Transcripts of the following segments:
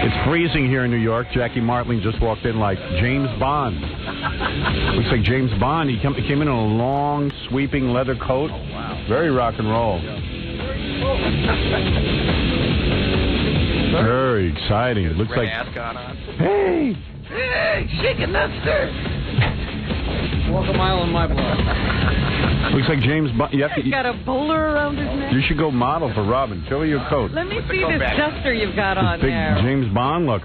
It's freezing here in New York. Jackie Martling just walked in like James Bond. Looks like James Bond. He came in a long, sweeping leather coat. Oh, wow. Very rock and roll. Very exciting. It looks like... ascot on. Hey! Hey, shaking that stir. Walk a mile in my blood. Looks like James Bond. He's got a bowler around his neck. You should go model for Robin. Show me your coat. Let me see this duster you've got on Big there. James Bond look.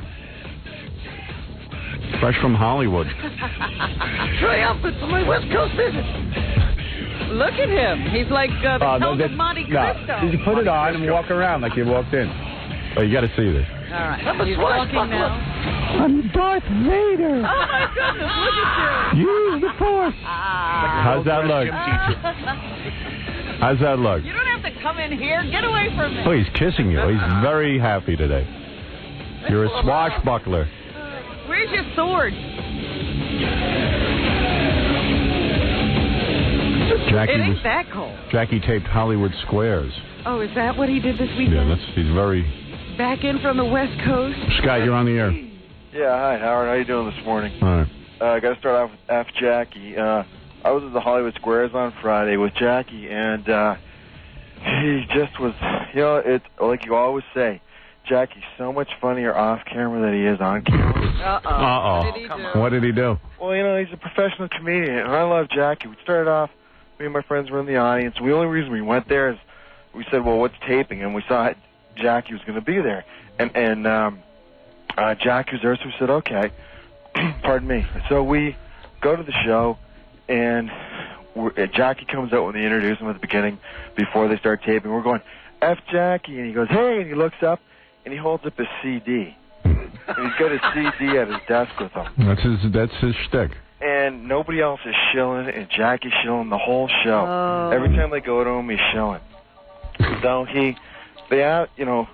Fresh from Hollywood. Triumphant for my West Coast visit. Look at him. He's like the Count of Monte Cristo. You put it on and walk around like you walked in. Oh, you got to see this. All right. He's walking now. I'm Darth Vader. Oh, my goodness. Look at you. Use the Force. How's that look? How's that look? You don't have to come in here. Get away from me. Oh, he's kissing you. He's very happy today. You're a swashbuckler. Where's your sword? Jackie It ain't that cold. Jackie taped Hollywood Squares. Oh, is that what he did this weekend? Yeah, he's very... Back in from the West Coast. Scott, you're on the air. Yeah, hi, Howard. How you doing this morning? All right. I got to start off with F. Jackie. I was at the Hollywood Squares on Friday with Jackie, and he just was, it's like you always say, Jackie's so much funnier off camera than he is on camera. What did he do? Well, he's a professional comedian, and I love Jackie. We started off, me and my friends were in the audience. The only reason we went there is we said, well, what's taping? And we saw Jackie was going to be there. And Jackie was there, so we said, okay. Pardon me. So we go to the show, and Jackie comes out when they introduce him at the beginning before they start taping. We're going, F. Jackie, and he goes, hey, and he looks up, and he holds up his CD. And he's got his CD at his desk with him. That's his shtick. And nobody else is shilling, and Jackie's shilling the whole show. Every time they go to him, he's shilling. So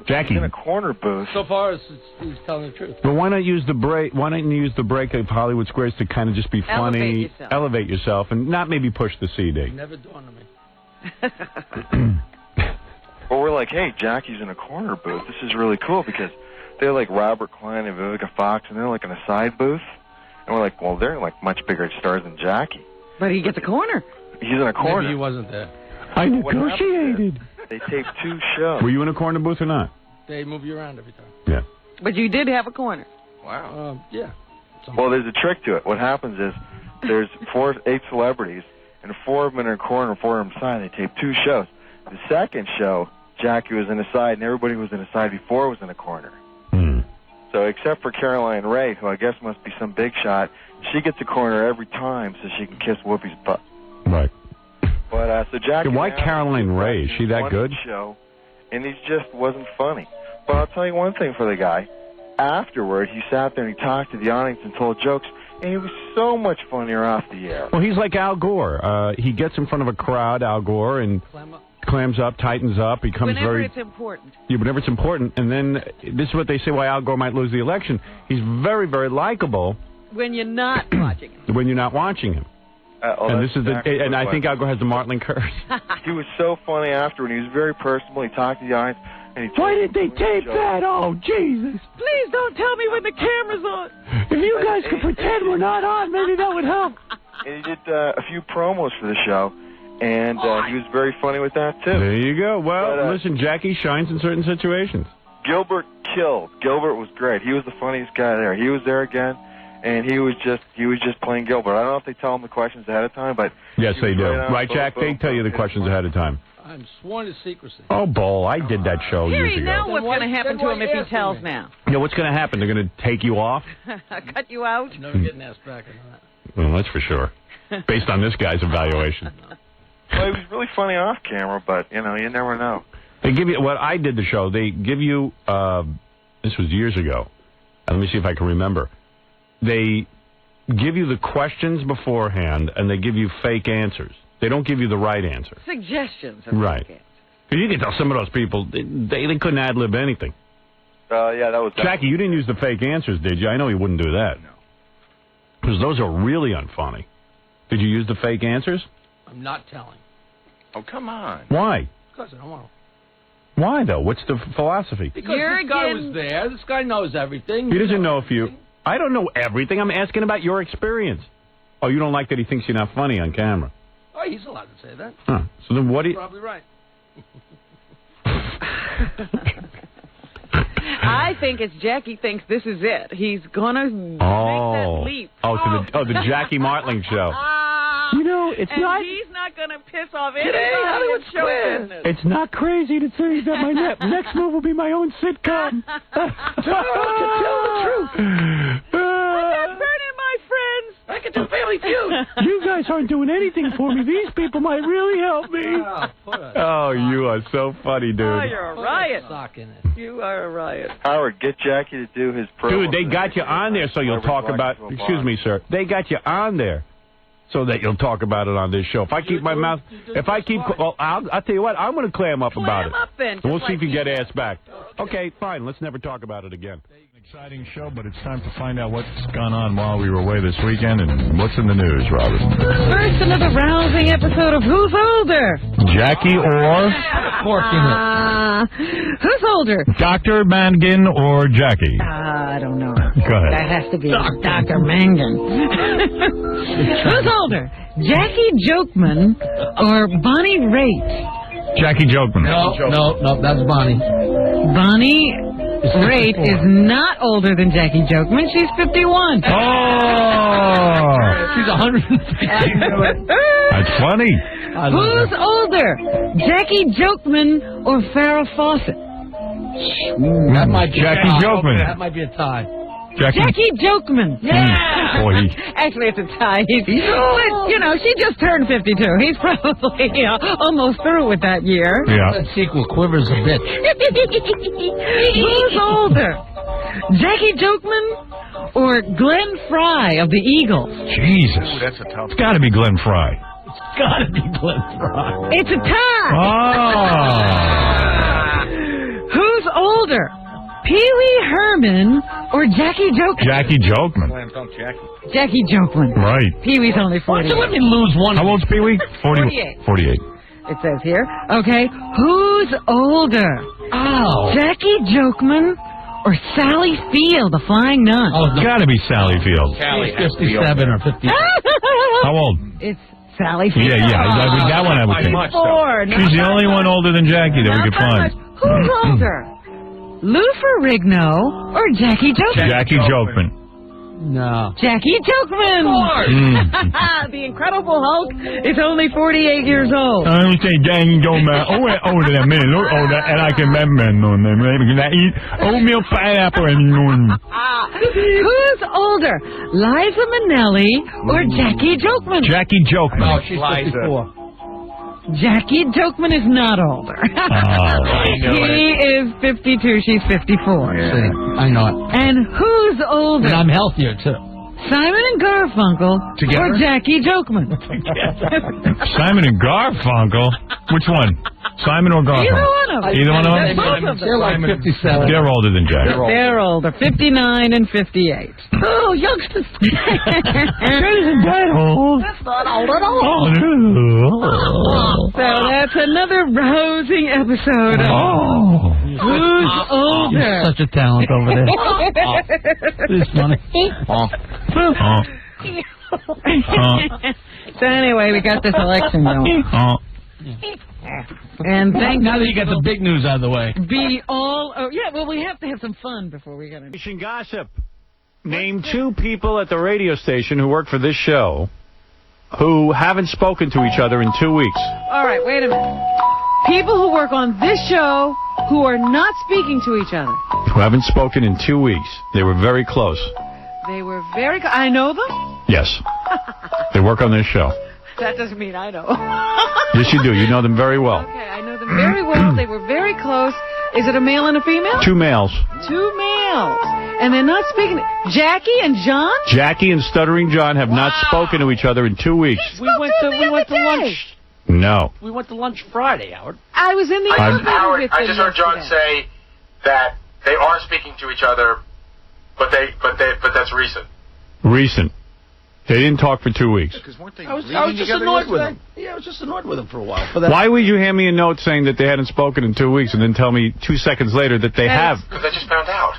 Jackie, he's in a corner booth. So far, he's telling the truth. But why not use the break? Why don't you use the break of Hollywood Squares to kind of just be funny, elevate yourself, and not maybe push the CD? Never dawned on me. Well, we're like, hey, Jackie's in a corner booth. This is really cool because they're like Robert Klein and Vivica Fox, and they're like in a side booth. And we're like, well, they're like much bigger stars than Jackie. But he gets a corner. He's in a corner. Maybe he wasn't there. I negotiated. They taped 2 shows. Were you in a corner booth or not? They move you around every time. Yeah. But you did have a corner. Wow. Yeah. Well, there's a trick to it. What happens is there's 8 celebrities, and 4 of them in a corner, 4 of them side. They taped 2 shows. The second show, Jackie was in a side, and everybody was in a side before was in a corner. So except for Caroline Ray, who I guess must be some big shot, she gets a corner every time so she can kiss Whoopi's butt. Right. But so Jackie. Why Caroline Ray? Is she that good? Show, and he just wasn't funny. But I'll tell you one thing for the guy. Afterward, he sat there and he talked to the audience and told jokes, and he was so much funnier off the air. Well, he's like Al Gore. He gets in front of a crowd, Al Gore, and clams up, tightens up, becomes whenever it's important. Yeah, whenever it's important. And then this is what they say why Al Gore might lose the election. He's very, very likable. When you're not watching him. When you're not watching him. And this is and I think Al Gore has the Martling curse. He was so funny afterward. He was very personal. He talked to the audience. And he why did they tape that? Oh, Jesus. Please don't tell me when the camera's on. If you guys could pretend we're not on, maybe that would help. And he did a few promos for the show. And he was very funny with that, too. There you go. Well, listen, Jackie shines in certain situations. Gilbert killed. Gilbert was great. He was the funniest guy there. He was there again, and he was just playing Gilbert. I don't know if they tell him the questions ahead of time, but... Yes, they do. Right, Jack? They tell you the questions ahead of time. I'm sworn to secrecy. Oh, Bull, I did that show years ago. Now what's going to happen to him if he tells now? Yeah, what's going to happen? They're going to take you off? Cut you out? I'm never getting asked back on that. Well, that's for sure. Based on this guy's evaluation. Well, he was really funny off camera, but, you never know. They give you, what I did the show, they give you, this was years ago. Let me see if I can remember. They give you the questions beforehand, and they give you fake answers. They don't give you the right answer. Suggestions. Right. Because you can tell some of those people, they couldn't ad-lib anything. Yeah, that was... Jackie, you didn't use the fake answers, did you? I know you wouldn't do that. No. Because those are really unfunny. Did you use the fake answers? I'm not telling. Oh, come on. Why? Because I don't want to. Why, though? What's the philosophy? Because this guy was there. This guy knows everything. He doesn't know if you... I don't know everything. I'm asking about your experience. Oh, you don't like that he thinks you're not funny on camera? Oh, he's allowed to say that. Huh. So then what do you... Probably right. I think it's Jackie thinks this is it. He's gonna make that leap. The Jackie Martling show. You know, it's and not... he's not gonna piss off anybody. Today, Hollywood Squares. It's not crazy to say that my next move will be my own sitcom. To tell the truth. I'm not burning my friends. I can do Family Feud. You guys aren't doing anything for me. These people might really help me. Oh, you are so funny, dude. Oh, you're a riot. Sock in it. You are a riot. Howard, get Jackie to do his promo. Dude, they got you on there so you'll talk about... Excuse me, sir. They got you on there so that you'll talk about it on this show. If I keep my mouth... If I keep... Well, I'll tell you what. I'm going to clam up about it. Clam up, then. And we'll see if you get asked back. Okay, fine. Let's never talk about it again. Exciting show, but it's time to find out what's gone on while we were away this weekend and what's in the news, Robert. First, another rousing episode of Who's Older? Jackie or Who's older? Dr. Mangan or Jackie? I don't know. Go ahead. That has to be Dr. Mangan. Who's older? Jackie Jokeman or Bonnie Raitt? Jackie Jokeman. No, that's Bonnie. Bonnie Raitt is not older than Jackie Jokeman. She's 51. Oh! She's 150. That's funny. Who's older? Jackie Jokeman or Farrah Fawcett? That might be Jackie Jokeman. That might be a tie. Jackie Jokeman. Yeah. Boy, Actually, it's a tie. But, you know, she just turned 52. He's probably almost through with that year. Yeah. That sequel quivers a bit. Who's older? Jackie Jokeman or Glenn Fry of the Eagles? Jesus. Ooh, that's a tough It's got to be Glenn Fry. It's got to be Glenn Fry. It's a tie. Oh. Who's older? Pee Wee Herman or Jackie Jokeman? Jackie Jokeman. Jackie Jokeman. Right. Pee Wee's only 40. Let me lose one. How old's Pee Wee? 48. 48. It says here. Okay. Who's older? Oh. Jackie Jokeman or Sally Field, the Flying Nun? Oh, It's got to be Sally Field. She's 57 or 50. How old? It's Sally Field. Yeah. That one I would think. She's the only one older than Jackie that we could find. Who's older? Lou Ferrigno or Jackie Jokeman? Jackie Jokeman. No. Jackie Jokeman. The Incredible Hulk is only 48 years old. I don't say Jackie Jokeman. Oh, we're older than me. Look older, and I can remember. Can I eat oatmeal pineapple and Who's older, Liza Minnelli or Jackie Jokeman? Jackie Jokeman. Oh, she's 54. Jackie Jokeman is not older. He is 52. She's 54. See, I know it. And who's older? And I'm healthier, too. Simon and Garfunkel or Jackie Jokeman? Simon and Garfunkel? Which one? Simon or Garfunkel? Either one of them. Either one of them? Both of them. They're like 57. They're older than Jackie. They're older, 59 and 58. Oh, youngsters. Isn't that old? That's not old at all. Oh, no. So that's another rousing episode of Who's Older? Such a talent over there. It's funny. So anyway, we got this election going. And thank Now that you got the big news out of the way. be all... Oh, yeah, well, we have to have some fun before we get into... Station gossip. Name two people at the radio station who work for this show who haven't spoken to each other in 2 weeks. All right, wait a minute. People who work on this show who are not speaking to each other. Who haven't spoken in 2 weeks. They were very close. They were very... I know them? Yes. They work on this show. That doesn't mean I know. Yes, you do. You know them very well. Okay, I know them very well. They were very close. Is it a male and a female? 2 males. 2 males. And they're not speaking... Jackie and John? Jackie and Stuttering John have not spoken to each other in 2 weeks. We went to lunch. No. We went to lunch Friday, Howard. I was in the elevator Howard, with I them just heard John yesterday. say that they are speaking to each other, but that's recent. Recent. They didn't talk for 2 weeks. I was just annoyed with him. Yeah, I was just annoyed with him for a while. Why would you hand me a note saying that they hadn't spoken in 2 weeks and then tell me 2 seconds later that they have? Because I just found out.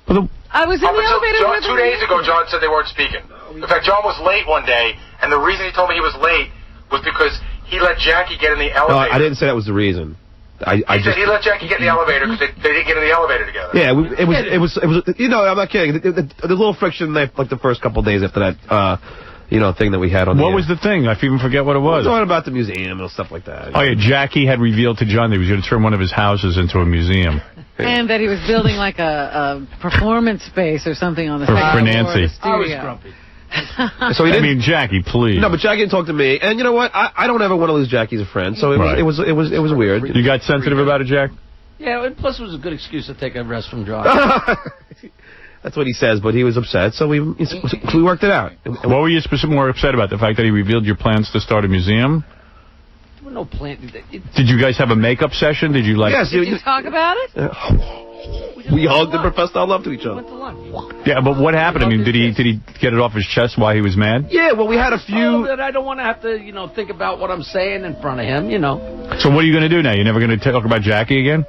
Well, I was in the elevator with 2 days ago, John said they weren't speaking. In fact, John was late one day, and the reason he told me he was late was because he let Jackie get in the elevator. No, I didn't say that was the reason. He said he let Jackie get in the elevator because they didn't get in the elevator together. Yeah, it was. You know, I'm not kidding. The little friction, like the first couple of days after that, thing that we had on. What was the thing? I even forget what it was. Talking about the museum and stuff like that. Oh yeah, Jackie had revealed to John that he was going to turn one of his houses into a museum. And that he was building like a performance space or something on the For second Nancy. floor of the I was studio. grumpy. So he didn't. I mean, Jackie, please. No, but Jackie didn't talk to me. And you know what? I don't ever want to lose Jackie as a friend. So it was weird. You got sensitive about it, Jack? Yeah, and plus it was a good excuse to take a rest from John. That's what he says, but he was upset, so we worked it out. What were you more upset about? The fact that he revealed your plans to start a museum? There were no plan. Did you guys have a makeup session? Did you like? Yes. Did you talk about it? We hugged and professed our love to each other. Yeah, but what happened? I mean, did he get it off his chest why he was mad? Yeah, well, we had a few. I don't want to have to, think about what I'm saying in front of him, So what are you going to do now? You're never going to talk about Jackie again?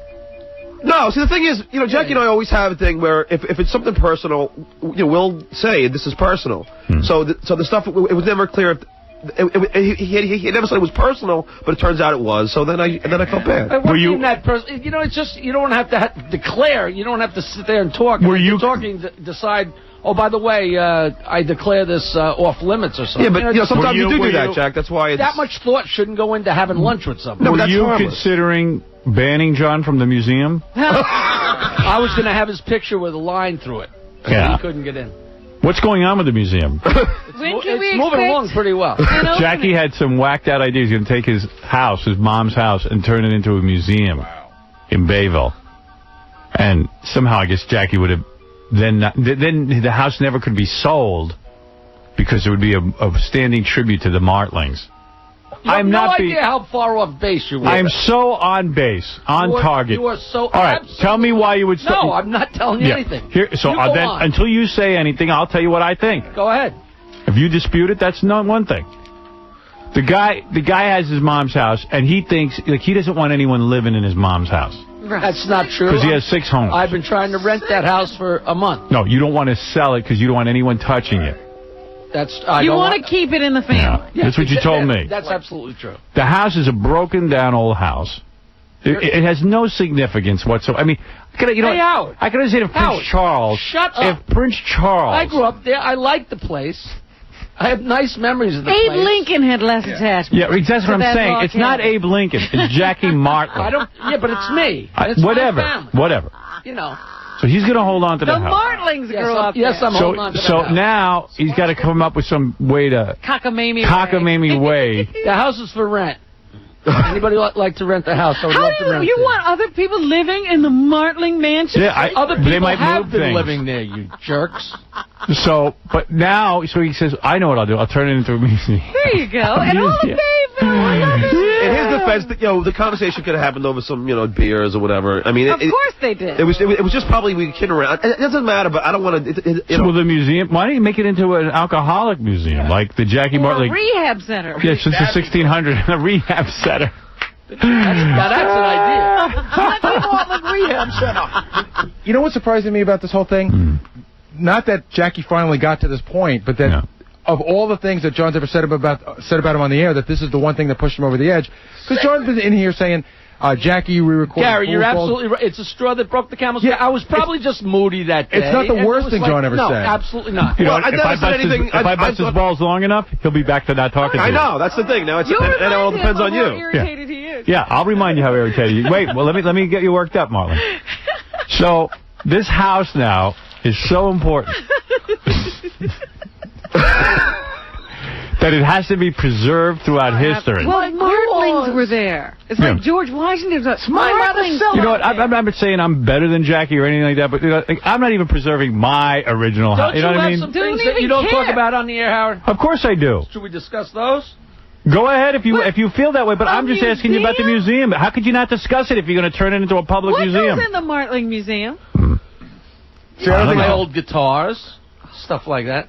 No, see, the thing is, Jackie and I always have a thing where if it's something personal, we'll say this is personal. So the stuff, it was never clear if. He never said it was personal, but it turns out it was. So then I felt bad. Were you that person? It's just you don't have to declare. You don't have to sit there and talk. Were you talking? Decide. Oh, by the way, I declare this off limits or something. Yeah, but sometimes you do that, Jack. That's why that much thought shouldn't go into having lunch with somebody. Were you considering banning John from the museum? I was going to have his picture with a line through it. Yeah. He couldn't get in. What's going on with the museum? It's moving along pretty well. Jackie had some whacked out ideas. He's going to take his house, his mom's house, and turn it into a museum in Bayville. And somehow, I guess Jackie would have then the house never could be sold because it would be a standing tribute to the Martlings. I'm not idea how far off base you were. I am so on base, on target. You are so. All right, tell me why you would. No, I'm not telling you anything. So then, until you say anything, I'll tell you what I think. Go ahead. If you dispute it, that's not one thing. The guy has his mom's house, and he thinks he doesn't want anyone living in his mom's house. Right. That's not true. Because he has 6 homes. I've been trying to rent that house for a month. No, you don't want to sell it because you don't want anyone touching it. You want to keep it in the family. Yeah, that's what you told me. That's absolutely true. The house is a broken down old house. It has no significance whatsoever. I mean, I could understand if Prince Charles. Shut up. If Prince Charles. I grew up there. I like the place. I have nice memories of the place. Abe Lincoln had less attachment. Yeah, that's what I'm saying. It's not Abe Lincoln. It's Jackie Martling. Yeah, but it's me. Whatever. So he's going to hold on to the house. The Martlings grew up there. Yes, I'm holding on to the house. So now he's got to come up with some way to... Cockamamie way. The house is for rent. Anybody like to rent the house? I would love to rent it. You want other people living in the Martling mansion? Yeah, other people they might have move been things. living there, you jerks. So he says, I know what I'll do. I'll turn it into a museum. There you go. And all the In his defense, the conversation could have happened over some, beers or whatever. I mean, of course they did. It was just probably we kidding around. It doesn't matter, but I don't want to. Well, the museum. Why don't you make it into an alcoholic museum, like the Jackie Martling rehab center? Yeah, since the 1600s, a rehab center. That's an idea. Rehab center. You know what's surprising me about this whole thing? Not that Jackie finally got to this point, but that of all the things that John's ever said about him on the air, that this is the one thing that pushed him over the edge. Because John's been in here saying, Jackie, we recorded. Gary, you're absolutely right. It's a straw that broke the camel's back. I was probably just moody that day. It's not the worst thing John ever said. No, absolutely not. If I bust his balls long enough, he'll be back to not talking to you. I know. That's the thing. Now it all depends on you. Irritated he is. Yeah, I'll remind you how irritated you. Wait, well, let me get you worked up, Marlon. So this house now is so important that it has to be preserved throughout history. Well, Martlings were there. It's like George Washington. Martlings. You know what? I'm not saying I'm better than Jackie or anything like that, but I'm not even preserving my original house. You know what I mean? Some things that you don't talk about on the air, Howard? Of course I do. Should we discuss those? Go ahead if you feel that way, but I'm just asking you about the museum. How could you not discuss it if you're going to turn it into a public museum? What goes in the Martling Museum? My old guitars, stuff like that.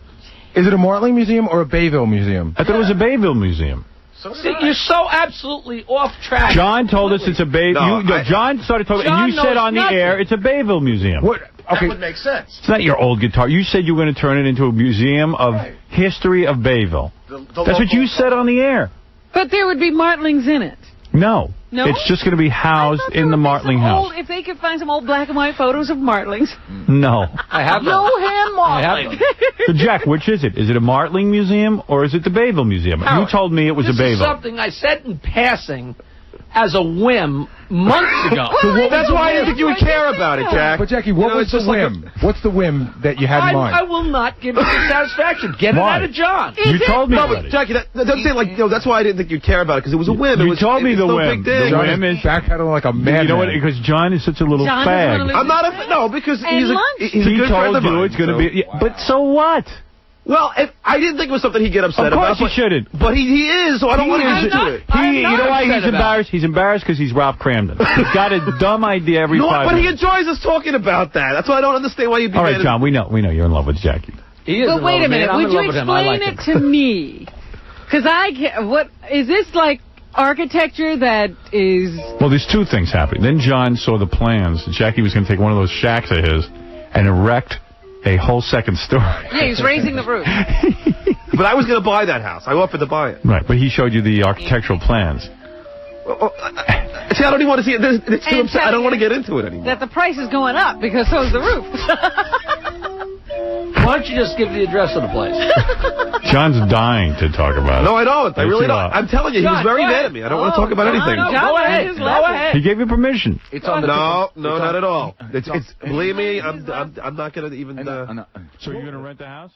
Is it a Martling Museum or a Bayville Museum? I thought it was a Bayville Museum. See, you're so absolutely off track. John told us it's a Bayville. John started talking, and you said on the air it's a Bayville Museum. What? Okay. That would make sense. It's not your old guitar. You said you were going to turn it into a museum of history of Bayville. That's what you said on the air. But there would be Martlings in it. No. No? It's just going to be housed in the Martling house. If they could find some old black and white photos of Martlings. No. I have No hand Martling. So, Jack, which is it? Is it a Martling Museum or is it the Bayville Museum? Howard, you told me it was a This Bayville. is something I said in passing as a whim months ago. That's why I didn't think you would care about it, Jack. But Jackie, what was the whim? What's the whim that you had in mind? I will not give it the satisfaction. Get Why? it out of John. You told me No, already. but Jackie, that doesn't say like, that's why I didn't think you'd care about it, because it was a whim. You told me the no whim. big thing. The whim is backpedaling like a madman. You know what? Because John is such a little John fag. doesn't I'm not a... No, because he's a He good friend told of you mine. it's going to be... Yeah, but so what? Well, I didn't think it was something he'd get upset Of course about. he shouldn't. But he is, so I don't want to get into it. You know why he's upset about embarrassed? He's embarrassed because he's Ralph Cramden. He's got a dumb idea every No, 5 but he minutes. enjoys us talking about that. That's why I don't understand why you'd be All right, mad at- John, we know you're in love with Jackie. He is But in wait love a with me, minute. and I'm Would in you love with him. I explain like it to me? Because is this like architecture that is... Well, there's two things happening. Then John saw the plans. Jackie was going to take one of those shacks of his and erect a whole second story. Yeah, he's raising the roof. But I was going to buy that house. I offered to buy it. Right, but he showed you the architectural plans. See, I don't even want to see it. It's too upset. I don't want to get into it anymore. That the price is going up because so is the roof. Why don't you just give the address of the place? John's dying to talk about it. No, I don't. I Yes, really you don't. are. I'm telling you, he was John, very go mad ahead. at me. I don't want to talk about anything. no. Go ahead. Just Go laugh. ahead. He gave you permission. It's on the No, not at all. It's believe me, I'm not going to even... So you're going to rent the house?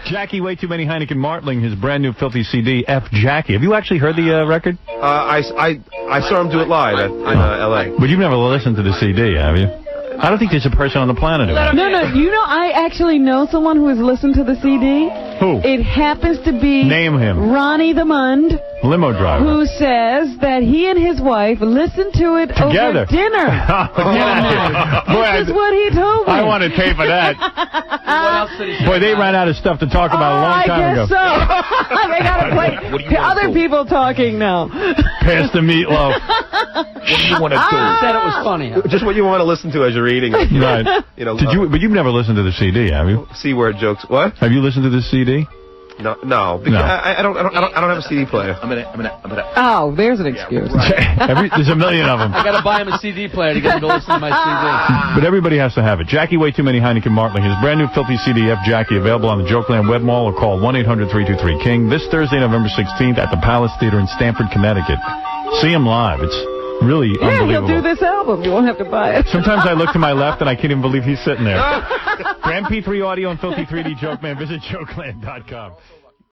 Jackie, way too many Heineken Martling, his brand new filthy CD, F. Jackie. Have you actually heard the record? I saw him do it live in L.A. But you've never listened to the CD, have you? I don't think there's a person on the planet who has. No, you know, I actually know someone who has listened to the CD. Who? It happens to be... Name him. Ronnie the Mund, Limo driver. who says that he and his wife listened to it Together. over dinner. This is what he told me. I want a tape of that. What else did he say? Boy, they ran out of stuff to talk about a long time ago. I guess so. They got to play other people talking now. Pass the meatloaf. What do you want to do? Said it was funny. Huh? Just what you want to listen to as you're eating. Right. You know, But you've never listened to the CD, have you? C-word jokes. What? Have you listened to the CD? No. Because No. I don't have a CD player. Oh, there's an excuse. There's a million of them. I got to buy him a CD player to get him to listen to my CD. But everybody has to have it. Jackie, way too many Heineken Martling. His brand new filthy CD, F. Jackie, available on the Jokeland Web Mall or call 1-800-323-KING this Thursday, November 16th at the Palace Theater in Stamford, Connecticut. See him live. It's really Yeah, unbelievable. he'll do this album. You won't have to buy it. Sometimes I look to my left and I can't even believe he's sitting there. For MP3 audio and filthy 3D Joke Man, visit jokeland.com.